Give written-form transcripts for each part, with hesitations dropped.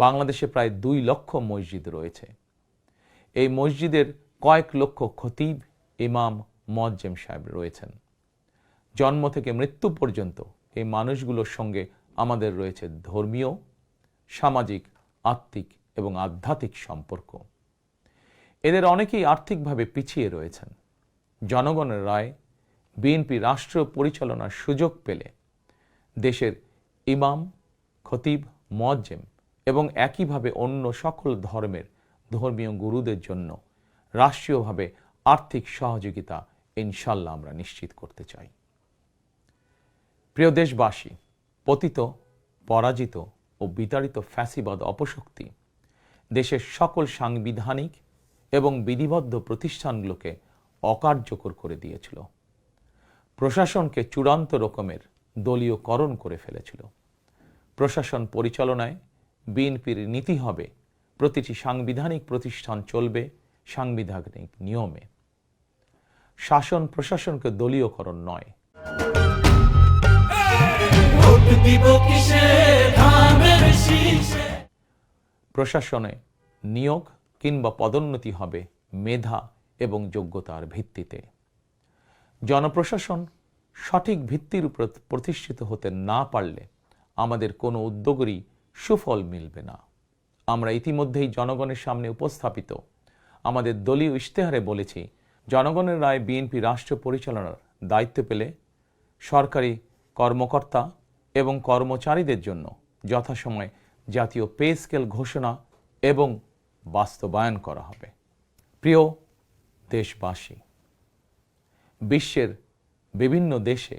বাংলাদেশে প্রায় 2 লক্ষ মসজিদ রয়েছে। এই মসজিদের কয়েক লক্ষ খতিব, ইমাম, মুয়াজ্জিম সাহেব রয়েছেন। জন্ম থেকে মৃত্যু পর্যন্ত এই মানুষগুলোর সঙ্গে আমাদের রয়েছে ধর্মীয়, সামাজিক, আত্মিক এবং আধ্যাত্মিক সম্পর্ক। এদের অনেকেই আর্থিকভাবে পিছিয়ে রয়েছেন। জনগণের রায় বিএনপি রাষ্ট্র পরিচালনার সুযোগ পেলে দেশের ইমাম, খতিব, মুয়াজ্জিম এবং একইভাবে অন্য সকল ধর্মের ধর্মীয় গুরুদের জন্য রাষ্ট্রীয়ভাবে আর্থিক সহযোগিতা ইনশাল্লাহ আমরা নিশ্চিত করতে চাই। প্রিয় দেশবাসী, পতিত, পরাজিত ও বিতাড়িত ফ্যাসিবাদ অপশক্তি দেশের সকল সাংবিধানিক এবং বিধিবদ্ধ প্রতিষ্ঠানগুলোকে অকার্যকর করে দিয়েছিল। প্রশাসনকে চূড়ান্ত রকমের দলীয়করণ করে ফেলেছিল। প্রশাসন পরিচালনায় বিএনপির নীতি হবে প্রতিটি সাংবিধানিক প্রতিষ্ঠান চলবে সাংবিধানিক নিয়মে। শাসন প্রশাসনকে দলীয়করণ নয়। প্রশাসনে নিয়োগ কিংবা পদোন্নতি হবে মেধা এবং যোগ্যতার ভিত্তিতে। জনপ্রশাসন সঠিক ভিত্তির উপর প্রতিষ্ঠিত হতে না পারলে আমাদের কোনো উদ্যোগেরই সুফল মিলবে না। আমরা ইতিমধ্যেই জনগণের সামনে উপস্থাপিত আমাদের দলীয় ইশতেহারে বলেছি, জনগণের রায় বিএনপি রাষ্ট্র পরিচালনার দায়িত্ব পেলে সরকারি কর্মকর্তা এবং কর্মচারীদের জন্য যথাসময়ে জাতীয় পে স্কেল ঘোষণা এবং বাস্তবায়ন করা হবে। প্রিয় দেশবাসী, বিশ্বের বিভিন্ন দেশে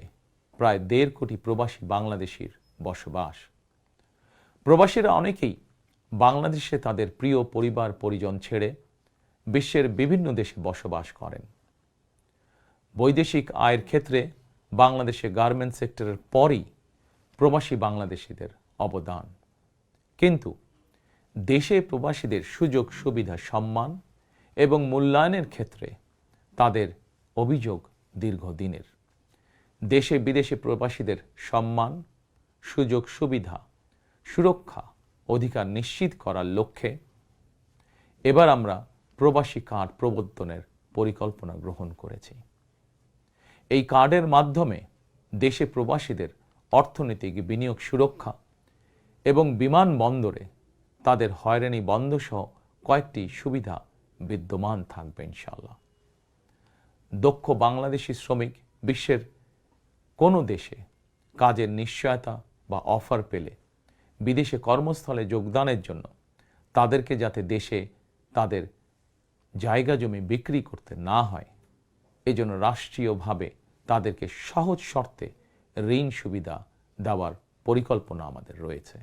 প্রায় 1.5 কোটি প্রবাসী বাংলাদেশির বসবাস। প্রবাসীরা অনেকেই বাংলাদেশে তাদের প্রিয় পরিবার পরিজন ছেড়ে বিশ্বের বিভিন্ন দেশে বসবাস করেন। বৈদেশিক আয়ের ক্ষেত্রে বাংলাদেশে গার্মেন্টস সেক্টরের পরই প্রবাসী বাংলাদেশিদের অবদান। কিন্তু দেশে প্রবাসীদের সুযোগ সুবিধা, সম্মান এবং মূল্যায়নের ক্ষেত্রে তাদের অভিযোগ দীর্ঘদিনের। দেশে বিদেশে প্রবাসীদের সম্মান, সুযোগ সুবিধা, সুরক্ষা, অধিকার নিশ্চিত করার লক্ষ্যে এবার আমরা প্রবাসী কার্ড প্রবর্তনের পরিকল্পনা গ্রহণ করেছি। এই কার্ডের মাধ্যমে দেশে প্রবাসীদের অর্থনৈতিক বিনিয়োগ সুরক্ষা এবং বিমানবন্দরে তাদের হয়রানি বন্ধ সহ কয়েকটি সুবিধা বিদ্যমান থাকবে ইনশাআল্লাহ। দক্ষ বাংলাদেশি শ্রমিক বিশ্বের কোনো দেশে কাজের নিশ্চয়তা বা অফার পেলে বিদেশে কর্মস্থলে যোগদানের জন্য তাদেরকে যাতে দেশে তাদের জায়গা জমি বিক্রি করতে না হয়, এজন্য রাষ্ট্রীয়ভাবে তাদেরকে সহজ শর্তে ঋণ সুবিধা দেওয়ার পরিকল্পনা আমাদের রয়েছে।